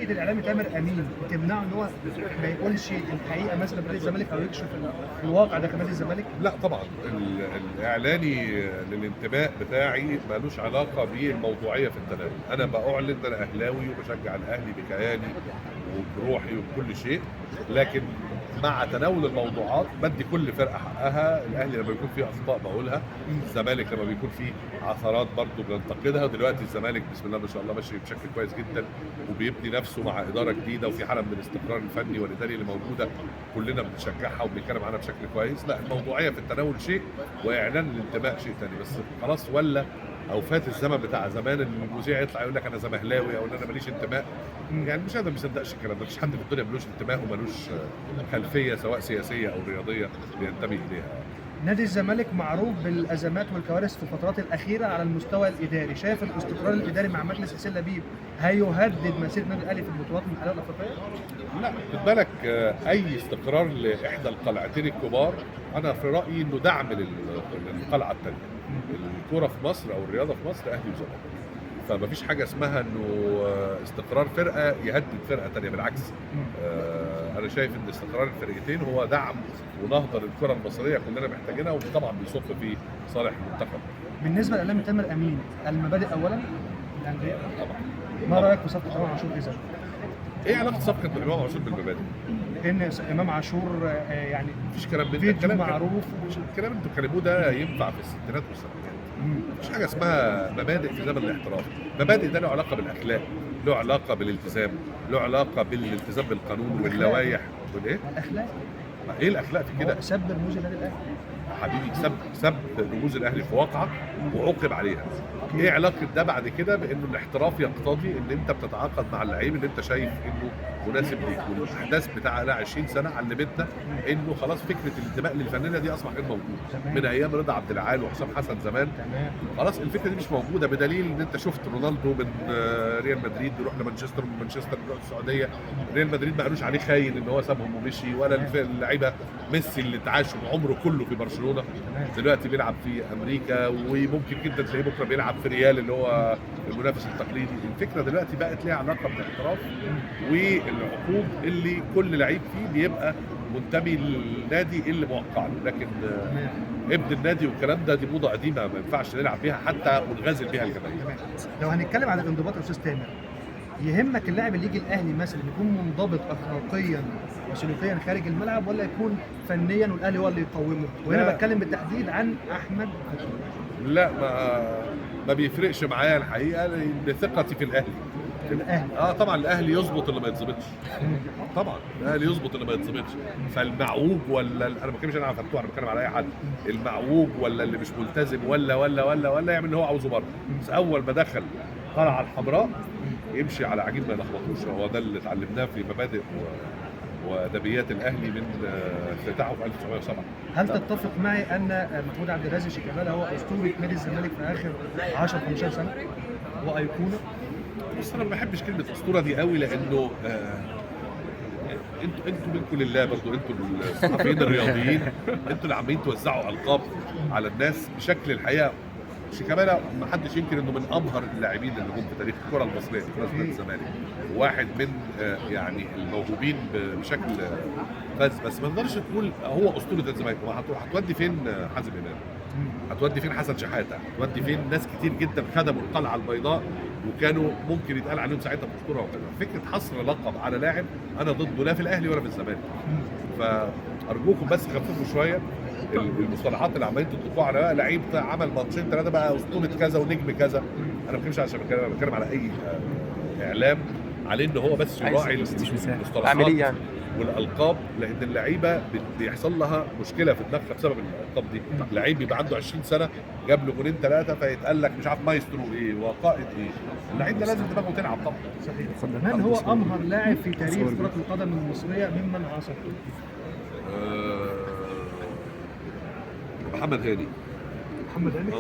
اكيد الاعلامي تامر امين تمنعه ان هو ما يقولش الحقيقه مثلا في نادي الزمالك او يكشف الواقع ده في نادي الزمالك؟ لا طبعا الاعلاني للانتماء بتاعي مالوش علاقه بالموضوعيه في التناول. انا باعلن ان انا اهلاوي وبشجع الاهلي بكياني وبروحي وبكل شيء، لكن مع تناول الموضوعات بدي كل فرقه حقها. الاهلي لما بيكون فيه اخطاء بقولها، الزمالك لما بيكون فيه عثرات برضه بننتقدها. دلوقتي الزمالك بسم الله ما شاء الله ماشي بشكل كويس جدا وبيبني نفسه مع اداره جديده، وفي حاله من الاستقرار الفني والاداري اللي موجوده كلنا بنشجعها وبنتكلم عنها بشكل كويس. لا، الموضوعيه في التناول شيء واعلان الانتماء شيء ثاني. بس خلاص، ولا او فات الزمن بتاع زمان ان المذيع يطلع يقول لك انا زمهلاوي او ان انا ماليش انتماء. يعني مش هذا، ما بيصدقش الكلام ده. مفيش حد في الدنيا ملوش انتماء وملوش خلفيه سواء سياسيه او رياضيه بينتمي اليها. نادي الزمالك معروف بالازمات والكوارث في الفترات الاخيره على المستوى الاداري، شايف الاستقرار الاداري مع مجلس حسين لبيب هيهدد مسيره النادي الاهلي في البطولات المحليه والافريقيه؟ لا، خد بالك، اي استقرار لاحدى القلعتين الكبار انا في رايي انه دعم للقلعه الثانيه. الكوره في مصر او الرياضه في مصر اهلي وزمالك، فمفيش حاجه اسمها انه استقرار فرقه يهدد فرقه ثانيه. بالعكس، انا شايف ان استقرار الفرقتين هو دعم ونهضه للكره المصريه كلنا محتاجينها، وطبعا بيصب في صالح المنتخب. بالنسبه للاعلامي تامر امين، المبادئ اولا الانديه طبعا. ما رايك في صفقه امام عاشور اذا؟ ايه علاقه صفقه امام عاشور بالمبادئ؟ ان امام عاشور يعني مفيش كلام من ده. فيديو معروف. الكلام اللي انتوا بتتكلموه ده ينفع في الستينات والسبعينات. مفيش حاجه اسمها مبادئ في زمن الاحتراف. مبادئ ده له علاقه بالاخلاق، له علاقه بالالتزام، له علاقه بالالتزام بالقانون واللوائح والايه؟ الاخلاق. ايه الاخلاق في كده؟ سب رموز النادي الاهلي حبيبي، سب رموز الاهلي في واقعه وعوقب على ايه علاقه ده بعد كده بانه الاحتراف يقتضي ان انت بتتعاقد مع اللعيب اللي انت شايف انه مناسب ليك؟ والاحداث بتاع 20 سنه علمتنا انه خلاص فكره الانتماء للفنانه دي اصبح غير موجود. من ايام رضا عبد العال وحسام حسن زمان خلاص الفكره دي مش موجوده، بدليل ان انت شفت رونالدو من ريال مدريد بيروح لمانشستر، من مانشستر بيروح السعوديه. ريال مدريد ما قالوش عليه خاين ان هو سابهم ومشي، ولا اللعيبه ميسي اللي اتعاش عمره كله في برشلونه دلوقتي بيلعب في امريكا، وممكن جدا تلاقيه بكره بيلعب في ريال اللي هو المنافس التقليدي. الفكره دلوقتي بقت ليها علاقه بالاحتراف والعقود اللي كل لعيب فيه بيبقى منتمي للنادي اللي موقع له، لكن ابن النادي والكلام ده دي موضه قديمه ما ينفعش نلعب بيها حتى ونغازل بيها الجماهير. لو هنتكلم على الانضباط يا استاذ تامر، يهمك اللاعب اللي يجي الاهلي مثلا يكون منضبط اخلاقيا وسلوكيا خارج الملعب، ولا يكون فنيا والاهلي هو اللي يقومه؟ وهنا بتكلم بالتحديد عن احمد فتوح. لا، ما بيفرقش معايا الحقيقه، لان ثقتي في الاهلي. طبعا الاهلي يظبط اللي ما يتظبطش. طبعا الاهلي يظبط اللي ما يتظبطش. فالمعوج ولا انا ما بتكلمش انا على فتوح، انا بتكلم على اي حد. المعوج ولا اللي مش ملتزم ولا يعمل اللي هو عاوزه بره، بس اول ما دخل القلعه الحمراء يمشي على عجين ما يلخبطوش. هو ده اللي اتعلمناه في مبادئ وادبيات الاهلي من افتتاحه في 1907. هل تتفق معي ان محمود عبد الرازق شيكابالا هو اسطوره نادي الزمالك في اخر 10 15 سنه وايقونه؟ بص، انا ما بحبش كلمه اسطوره دي قوي، لانه انتوا منكم لله برضه، انتوا الصحفيين الرياضيين انتوا اللي عمالين توزعوا القاب على الناس بشكل الحقيقه. شيكابالا ما حدش ينكر انه من امهر اللاعبين اللي جم في تاريخ الكره المصريه في نادي الزمالك، واحد من يعني الموهوبين بشكل فاز. بس ما نقدرش تقول هو اسطوره الزمالك. هتودي فين حازم امام؟ هتودي فين حسن شحاته؟ هتودي فين ناس كتير جدا خدموا القلعه البيضاء وكانوا ممكن يتقال عليهم ساعتها اسطوره وكذا. فكره حصر لقب على لاعب انا ضده، لا في الاهلي ولا في الزمالك. فارجوكم بس خففوا شويه المصطلحات اللي عمالين تطلقوها على لعيب عمل ماتشين ثلاثه بقى اسطوره كذا ونجم كذا. انا ما بتكلمش عشان بتكلم على اي اعلام عليه ان هو بس يراعي المصطلحات يعني والالقاب، لان اللعيبه بيحصل لها مشكله في دماغها بسبب الالقاب دي. لعيب بيبقى عنده 20 سنه جاب له جولين ثلاثه فيتقال لك مش عارف مايسترو ايه وقائد ايه. اللعيب ده لازم دماغه تلعب طبعا. صحيح. من هو امهر لاعب في تاريخ كره القدم المصريه ممن عاصر؟ محمد هاني. محمد هاني؟